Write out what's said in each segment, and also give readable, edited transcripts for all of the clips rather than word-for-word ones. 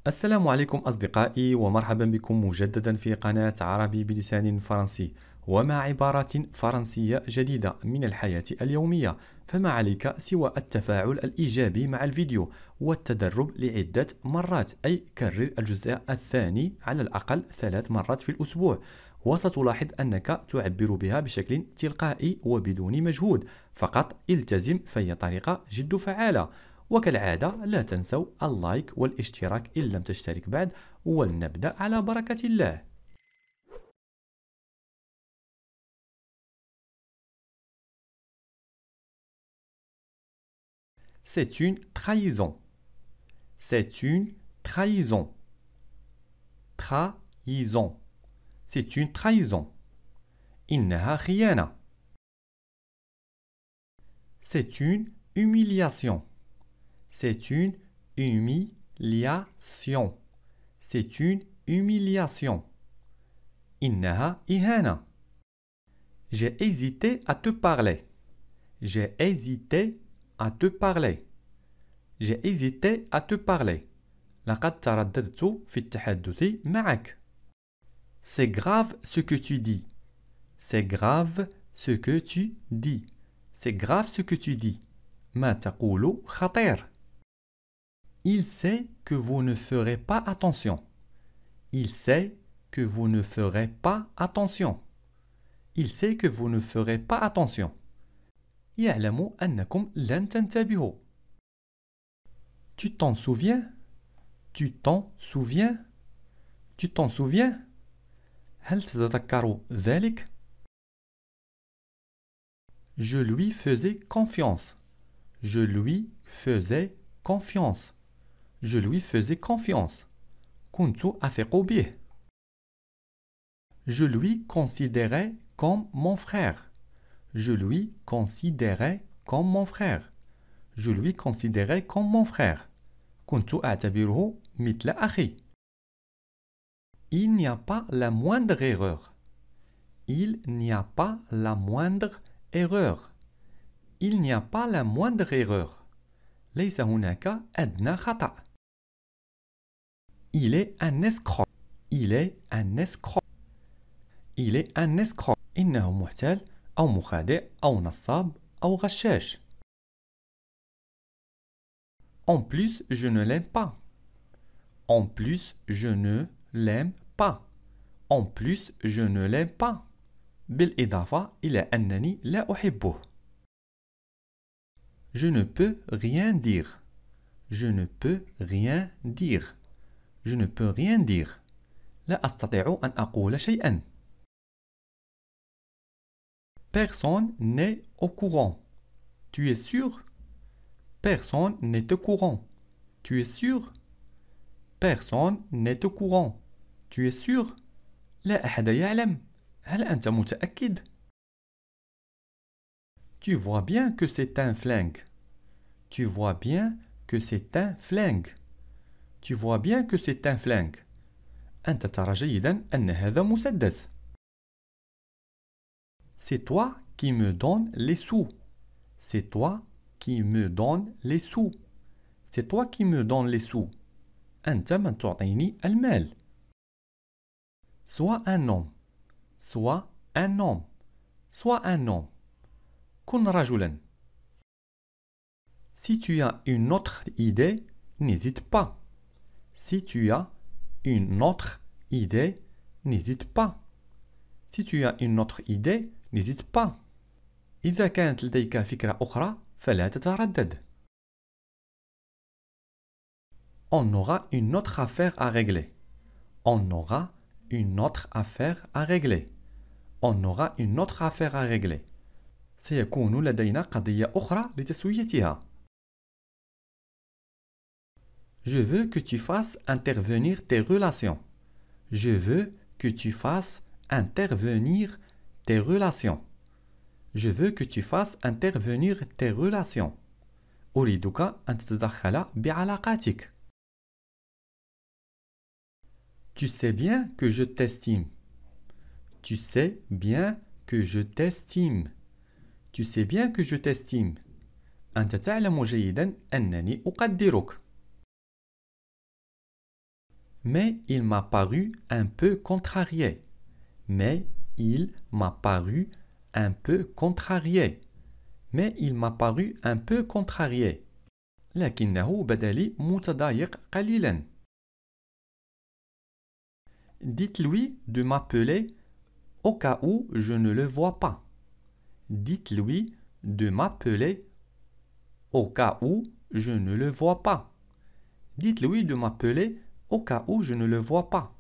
السلام عليكم أصدقائي، ومرحبا بكم مجددا في قناة عربي بلسان فرنسي، ومع عبارات فرنسية جديدة من الحياة اليومية. فما عليك سوى التفاعل الإيجابي مع الفيديو والتدرب لعدة مرات، أي كرر الجزء الثاني على الأقل 3 مرات في الأسبوع، وستلاحظ أنك تعبر بها بشكل تلقائي وبدون مجهود. فقط التزم، فهي طريقة جد فعالة. وكالعادة لا تنسوا اللايك والاشتراك إن لم تشترك بعد، ولنبدأ على بركة الله. C'est une trahison. C'est une trahison. Trahison. C'est une trahison. إنها خيانة. C'est une humiliation. C'est une humiliation. C'est une humiliation. إنها إهانة. J'ai hésité à te parler. J'ai hésité à te parler. J'ai hésité à te parler. لقد ترددت في التحدث معك. C'est grave ce que tu dis. C'est grave ce que tu dis. C'est grave ce que tu dis. ما تقول خطير. Il sait que vous ne ferez pas attention. Il sait que vous ne ferez pas attention. Il sait que vous ne ferez pas attention. يعلم أنكم لن تنتبهوا. Tu t'en souviens? Tu t'en souviens? Tu t'en souviens? هل تتذكر ذلك؟ Je lui faisais confiance. Je lui faisais confiance. Je lui faisais confiance. كنت أثق به. Je lui considérais comme mon frère. Je lui considérais comme mon frère. Je lui considérais comme mon frère. كنت أعتبره مثل أخي. Il n'y a pas la moindre erreur. Il n'y a pas la moindre erreur. Il n'y a pas la moindre erreur. ليس هناك أدنى خطأ. Il est un escroc. Il est un escroc. Il est un escroc. إنه محتال أو مخادع أو نصاب أو غشاش. En plus, je ne l'aime pas. En plus, je ne l'aime pas. En plus, je ne l'aime pas. بالإضافة إلى أنني لا أحبه. Je ne peux rien dire. Je ne peux rien dire. Je ne peux rien dire. لا أستطيع أن أقول شيئا. Personne n'est au courant. Tu es sûr? Personne n'est au courant. Tu es sûr? Personne n'est au courant. Tu es sûr? لا أحد يعلم. هل أنت متأكد؟ Tu vois bien que c'est un flingue. Tu vois bien que c'est un flingue. Tu vois bien que c'est un flingue. أنت ترى جيدا أن هذا مسدس. C'est toi qui me donnes les sous. C'est toi qui me donnes les sous. C'est toi qui me donnes les sous. أنت من تعطيني المال. Sois un homme. Sois un homme. Sois un homme. كن رجلا. Si tu as une autre idée, n'hésite pas. Si tu as une autre idée, n'hésite pas. Si tu as une autre idée, n'hésite pas. إذا كانت لديك فكرة أخرى فلا تتردد. On aura une autre affaire à régler. On aura une autre affaire à régler. On aura une autre affaire à régler. سيكون لدينا قضية أخرى لتسويتها. Je veux que tu fasses intervenir tes relations. Je veux que tu fasses intervenir tes relations. Je veux que tu fasses intervenir tes relations. أريدك أن تتدخل بعلاقاتك. Tu sais bien que je t'estime. Tu sais bien que je t'estime. Tu sais bien que je t'estime. أنت تعلم جيدا أنني أقدرك. Mais il m'a paru un peu contrarié. Mais il m'a paru un peu contrarié. Mais il m'a paru un peu contrarié. لكنه بدا لي متضايق قليلا. Dites-lui de m'appeler au cas où je ne le vois pas. Dites-lui de m'appeler au cas où je ne le vois pas. Dites-lui de m'appeler au cas où je ne le vois pas.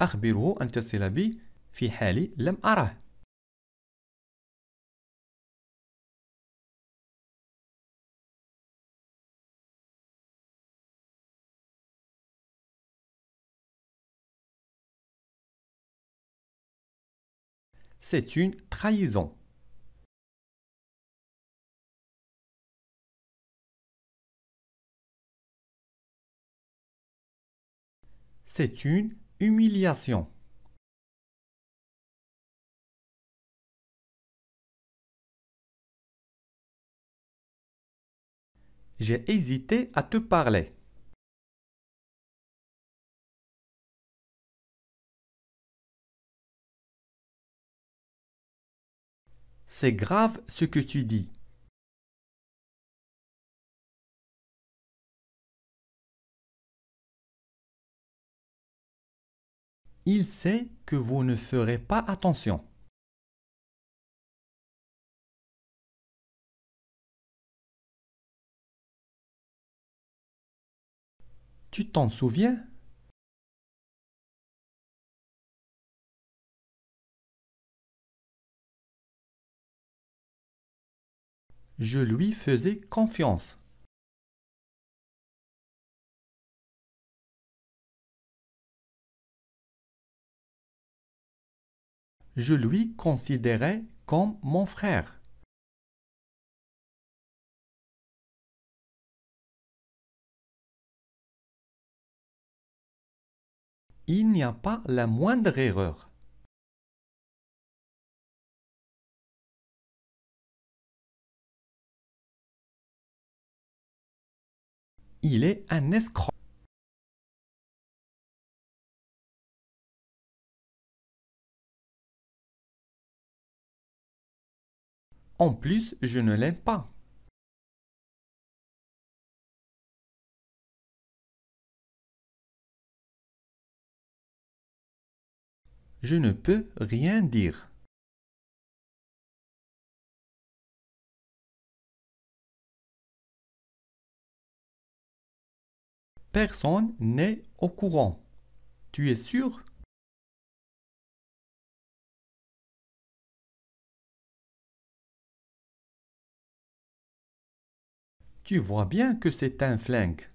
أخبره أن تتصل بي في حال لم أره. C'est une trahison. C'est une humiliation. J'ai hésité à te parler. C'est grave ce que tu dis. Il sait que vous ne ferez pas attention. Tu t'en souviens? Je lui faisais confiance. Je lui considérais comme mon frère. Il n'y a pas la moindre erreur. Il est un escroc. En plus, je ne l'aime pas. Je ne peux rien dire. Personne n'est au courant. Tu es sûr? Tu vois bien que c'est un flingue.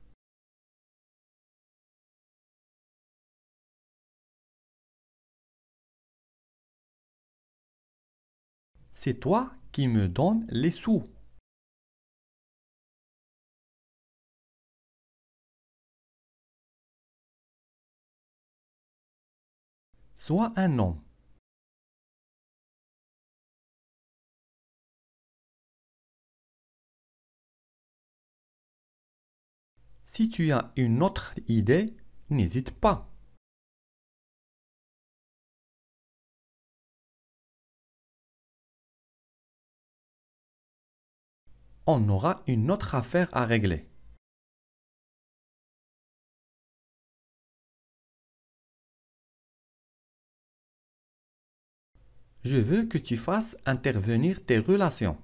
C'est toi qui me donnes les sous. Sois un homme. Si tu as une autre idée, n'hésite pas. On aura une autre affaire à régler. Je veux que tu fasses intervenir tes relations.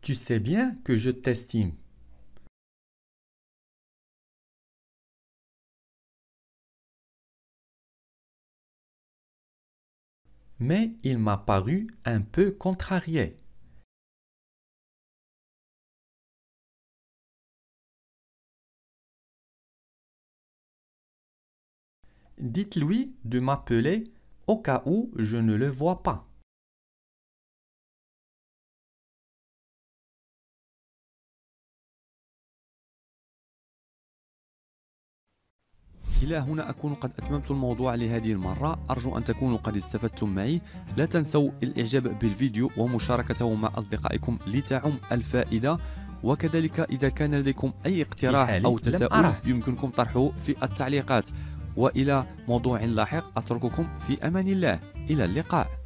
Tu sais bien que je t'estime. Mais il m'a paru un peu contrarié. Dites-lui de m'appeler au cas où je ne le vois pas. إلى هنا أكون قد أتممت الموضوع لهذه المرة. أرجو أن تكونوا قد استفدتم معي. لا تنسوا الإعجاب بالفيديو ومشاركته مع أصدقائكم لتعم الفائدة. وكذلك إذا كان لديكم أي اقتراح أو تساؤل يمكنكم طرحه في التعليقات. وإلى موضوع لاحق أترككم في أمان الله. إلى اللقاء.